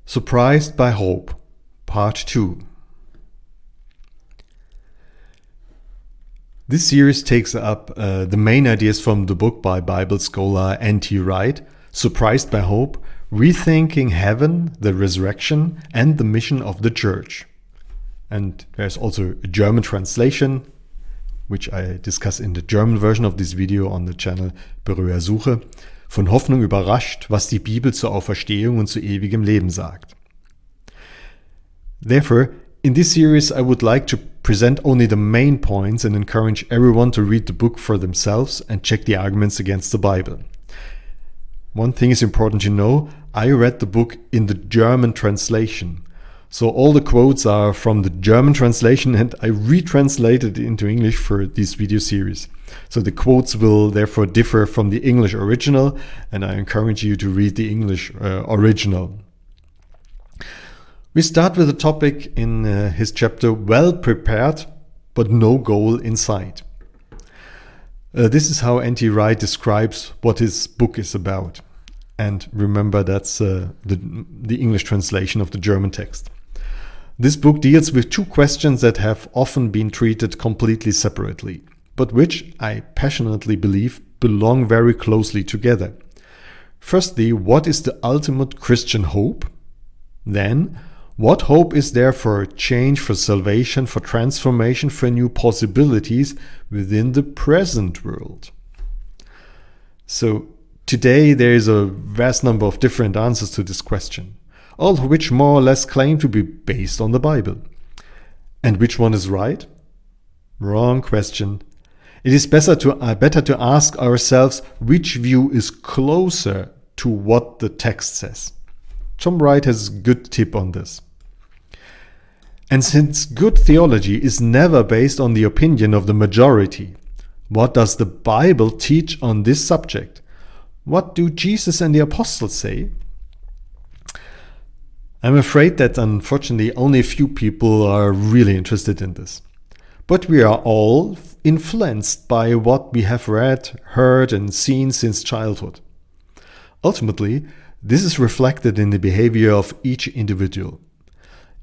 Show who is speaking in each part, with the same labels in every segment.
Speaker 1: Surprised by Hope, Part 2. This series takes up the main ideas from the book by Bible scholar N.T. Wright, Surprised by Hope, Rethinking Heaven, the Resurrection, and the Mission of the Church. And there's also a German translation, which I discuss in the German version of this video on the channel Berührsuche, von Hoffnung überrascht, was die Bibel zur Auferstehung und zu ewigem Leben sagt. Therefore, in this series I would like to present only the main points and encourage everyone to read the book for themselves and check the arguments against the Bible. One thing is important to know, I read the book in the German translation. So all the quotes are from the German translation and I retranslated it into English for this video series. So the quotes will therefore differ from the English original, and I encourage you to read the English original. We start with a topic in his chapter, Well Prepared, but No Goal in Sight. This is how N.T. Wright describes what his book is about. And remember, that's the English translation of the German text. This book deals with two questions that have often been treated completely separately, but which I passionately believe belong very closely together. Firstly, what is the ultimate Christian hope? Then, what hope is there for change, for salvation, for transformation, for new possibilities within the present world? So, today there is a vast number of different answers to this question, all of which more or less claim to be based on the Bible. And which one is right? Wrong question. It is better to ask ourselves which view is closer to what the text says. Tom Wright has a good tip on this. And since good theology is never based on the opinion of the majority, what does the Bible teach on this subject? What do Jesus and the apostles say? I'm afraid that unfortunately only a few people are really interested in this. But we are all influenced by what we have read, heard, and seen since childhood. Ultimately, this is reflected in the behavior of each individual.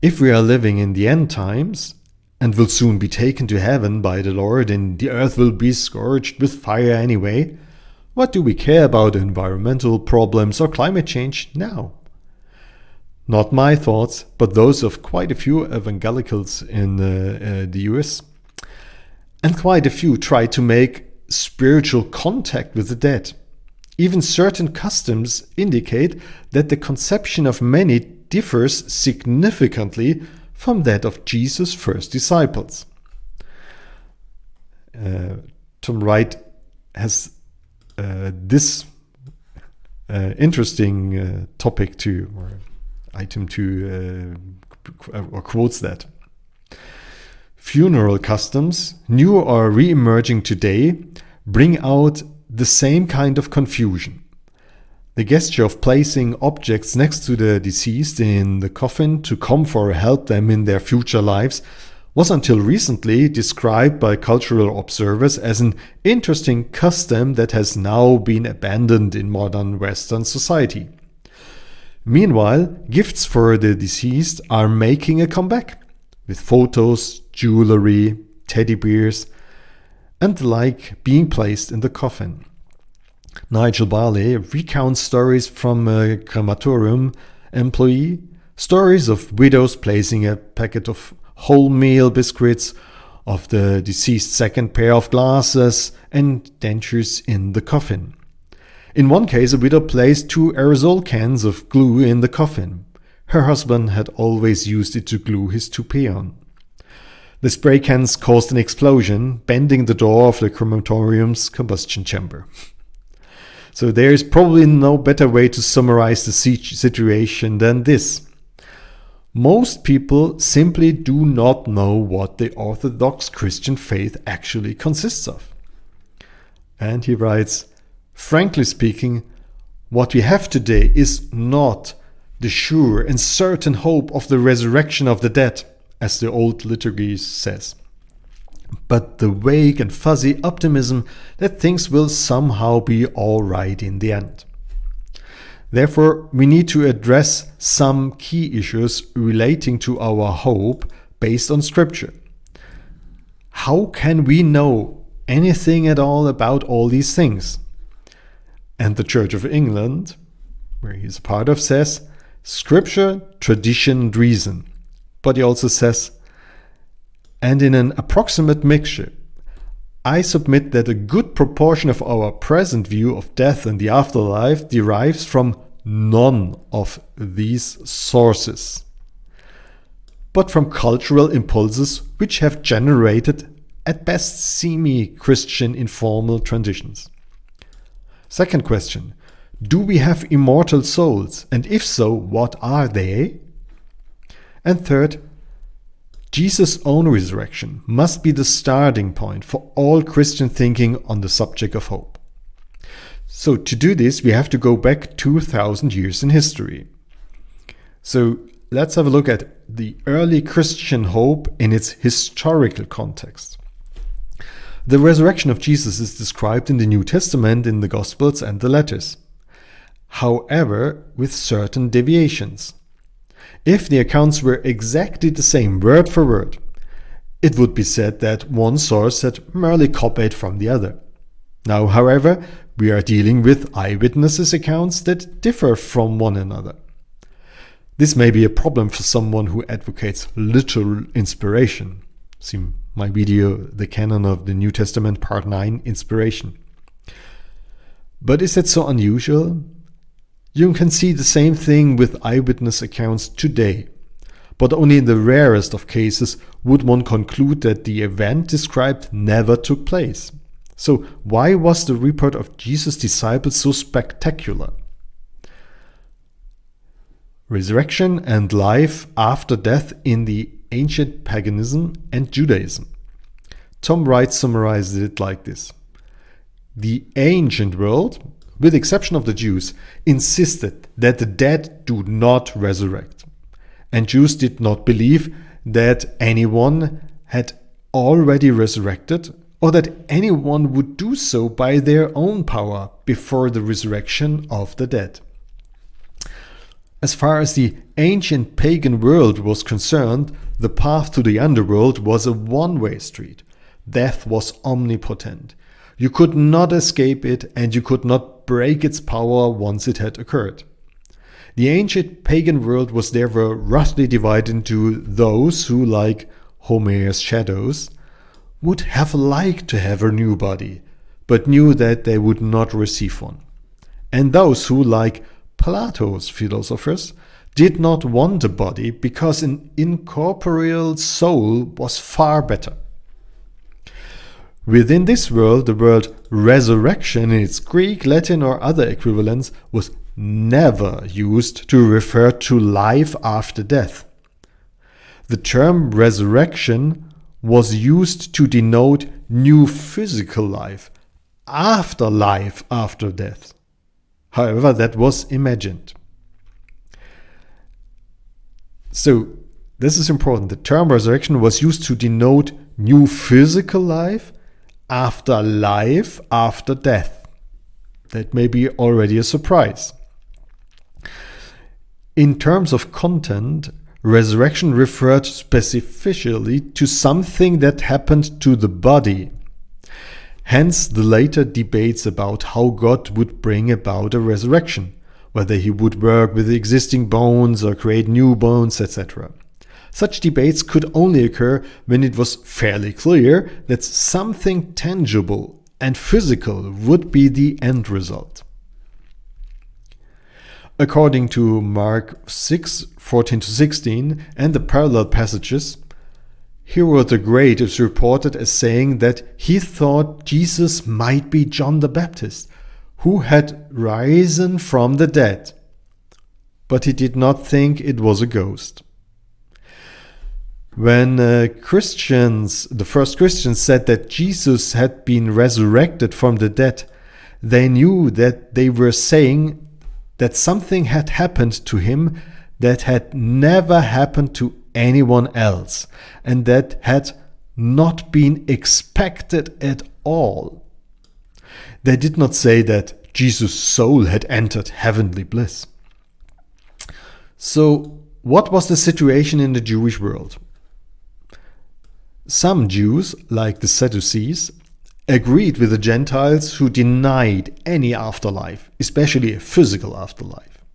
Speaker 1: If we are living in the end times and will soon be taken to heaven by the Lord and the earth will be scorched with fire anyway, what do we care about environmental problems or climate change now? Not my thoughts, but those of quite a few evangelicals in the US. And quite a few try to make spiritual contact with the dead. Even certain customs indicate that the conception of many differs significantly from that of Jesus' first disciples. Tom Wright has this interesting topic to, or item to, or quotes that. Funeral customs, new or re-emerging today, bring out the same kind of confusion. The gesture of placing objects next to the deceased in the coffin to comfort or help them in their future lives was until recently described by cultural observers as an interesting custom that has now been abandoned in modern Western society. Meanwhile, gifts for the deceased are making a comeback, with photos, jewelry, teddy bears, and the like being placed in the coffin. Nigel Barley recounts stories from a crematorium employee, stories of widows placing a packet of wholemeal biscuits, of the deceased's second pair of glasses and dentures in the coffin. In one case, a widow placed 2 aerosol cans of glue in the coffin. Her husband had always used it to glue his toupee on. The spray cans caused an explosion, bending the door of the crematorium's combustion chamber. So there is probably no better way to summarize the situation than this. Most people simply do not know what the Orthodox Christian faith actually consists of. And he writes, frankly speaking, what we have today is not the sure and certain hope of the resurrection of the dead, as the old liturgy says, but the vague and fuzzy optimism that things will somehow be all right in the end. Therefore, we need to address some key issues relating to our hope based on Scripture. How can we know anything at all about all these things? And the Church of England, where he's a part of, says Scripture, tradition, and reason. But he also says, and in an approximate mixture, I submit that a good proportion of our present view of death and the afterlife derives from none of these sources, but from cultural impulses which have generated at best semi-Christian informal traditions. Second question, do we have immortal souls, and if so, what are they? And third, Jesus' own resurrection must be the starting point for all Christian thinking on the subject of hope. So to do this, we have to go back 2,000 years in history. So let's have a look at the early Christian hope in its historical context. The resurrection of Jesus is described in the New Testament, in the Gospels and the letters. However, with certain deviations. If the accounts were exactly the same word for word, it would be said that one source had merely copied from the other. Now, however, we are dealing with eyewitnesses' accounts that differ from one another. This may be a problem for someone who advocates literal inspiration. See my video, The Canon of the New Testament, Part 9, Inspiration. But is that so unusual? You can see the same thing with eyewitness accounts today, but only in the rarest of cases would one conclude that the event described never took place. So why was the report of Jesus' disciples so spectacular? Resurrection and life after death in the ancient paganism and Judaism. Tom Wright summarized it like this. The ancient world, with the exception of the Jews, insisted that the dead do not resurrect. And Jews did not believe that anyone had already resurrected or that anyone would do so by their own power before the resurrection of the dead. As far as the ancient pagan world was concerned, the path to the underworld was a one-way street. Death was omnipotent. You could not escape it, and you could not break its power once it had occurred. The ancient pagan world was therefore roughly divided into those who, like Homer's shadows, would have liked to have a new body, but knew that they would not receive one, and those who, like Plato's philosophers, did not want a body because an incorporeal soul was far better. Within this world, the word resurrection in its Greek, Latin or other equivalents was never used to refer to life after death. The term resurrection was used to denote new physical life after death. However, that was imagined. So, this is important. The term resurrection was used to denote new physical life after death. That may be already a surprise. In terms of content, resurrection referred specifically to something that happened to the body. Hence the later debates about how God would bring about a resurrection, whether he would work with existing bones or create new bones, etc. Such debates could only occur when it was fairly clear that something tangible and physical would be the end result. According to Mark 6:14-16 and the parallel passages, Herod the Great is reported as saying that he thought Jesus might be John the Baptist, who had risen from the dead, but he did not think it was a ghost. When the first Christians said that Jesus had been resurrected from the dead, they knew that they were saying that something had happened to him that had never happened to anyone else, and that had not been expected at all. They did not say that Jesus' soul had entered heavenly bliss. So, what was the situation in the Jewish world? Some Jews, like the Sadducees, agreed with the Gentiles who denied any afterlife, especially a physical afterlife.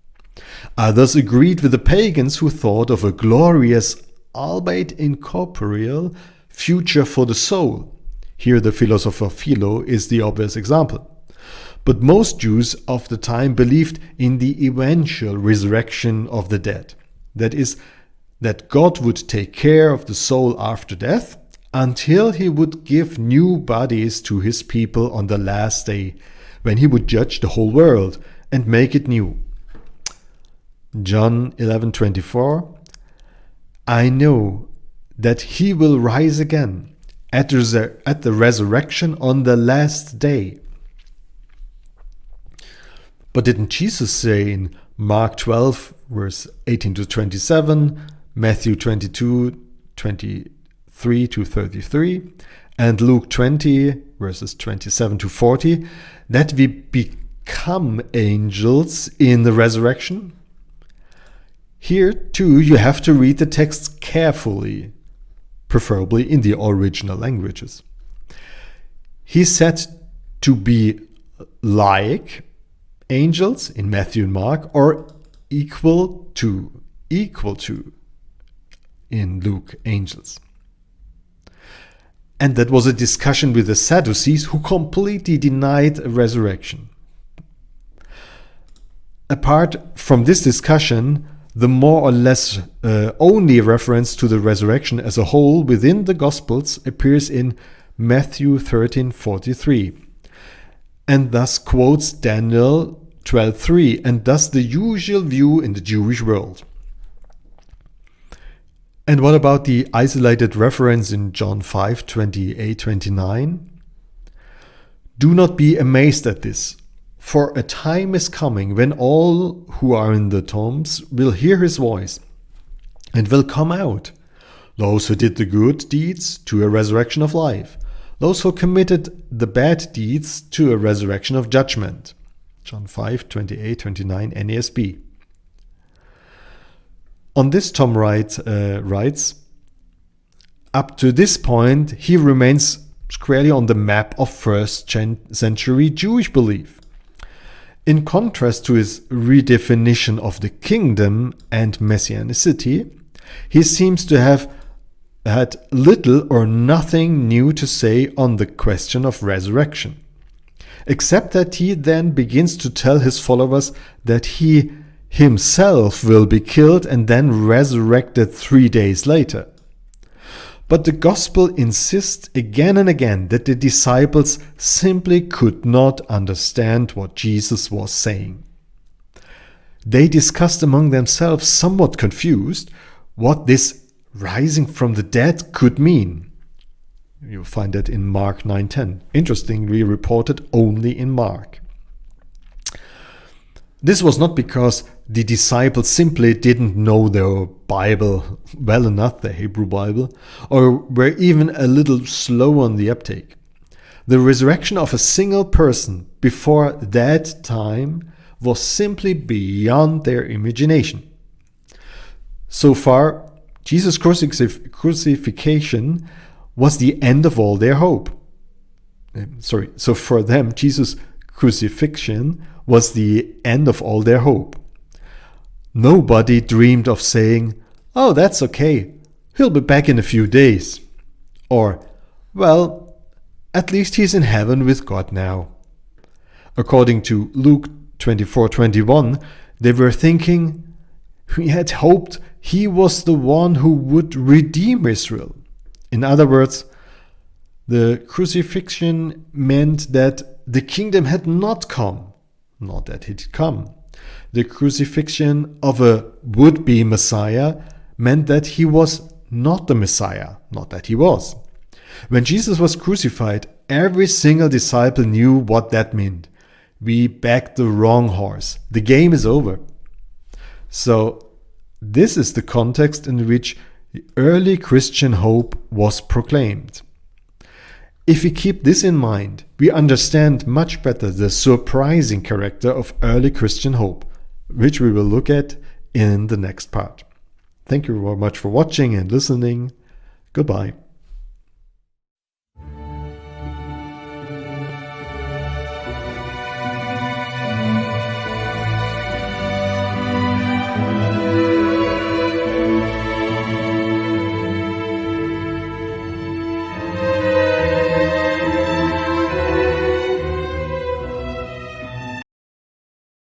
Speaker 1: Others agreed with the pagans who thought of a glorious, albeit incorporeal, future for the soul. Here the philosopher Philo is the obvious example. But most Jews of the time believed in the eventual resurrection of the dead. That is, that God would take care of the soul after death until he would give new bodies to his people on the last day, when he would judge the whole world and make it new. John 11:24, I know that he will rise again at the resurrection on the last day. But didn't Jesus say in Mark 12, verse 18 to 27, Matthew 22, 23 to 33, and Luke 20, verses 27 to 40, that we become angels in the resurrection? Here, too, you have to read the texts carefully, preferably in the original languages. He said to be like angels in Matthew and Mark, or equal to in Luke, angels. And that was a discussion with the Sadducees, who completely denied a resurrection. Apart from this discussion, the more or less only reference to the resurrection as a whole within the Gospels appears in Matthew 13:43, and thus quotes Daniel 12:3, and thus the usual view in the Jewish world. And what about the isolated reference in John 5:28-29? Do not be amazed at this, for a time is coming when all who are in the tombs will hear his voice and will come out. Those who did the good deeds to a resurrection of life, those who committed the bad deeds to a resurrection of judgment. John 5:28-29 NASB. On this, Tom Wright writes, up to this point, he remains squarely on the map of first century Jewish belief. In contrast to his redefinition of the kingdom and messianicity, he seems to have had little or nothing new to say on the question of resurrection, except that he then begins to tell his followers that he himself will be killed and then resurrected 3 days later. But the gospel insists again and again that the disciples simply could not understand what Jesus was saying. They discussed among themselves, somewhat confused, what this rising from the dead could mean. You'll find that in Mark 9:10, interestingly reported only in Mark. This was not because the disciples simply didn't know their Bible well enough, the Hebrew Bible, or were even a little slow on the uptake. The resurrection of a single person before that time was simply beyond their imagination. So far, Jesus' crucifixion was the end of all their hope. So for them, Jesus' crucifixion was the end of all their hope. Nobody dreamed of saying, "Oh, that's okay, he'll be back in a few days." Or, "Well, at least he's in heaven with God now." According to Luke 24:21, they were thinking, "We had hoped he was the one who would redeem Israel." In other words, the crucifixion meant that the kingdom had not come, not that it had come. The crucifixion of a would-be Messiah meant that he was not the Messiah, not that he was. When Jesus was crucified, every single disciple knew what that meant. We backed the wrong horse. The game is over. So this is the context in which the early Christian hope was proclaimed. If we keep this in mind, we understand much better the surprising character of early Christian hope, which we will look at in the next part. Thank you very much for watching and listening. Goodbye.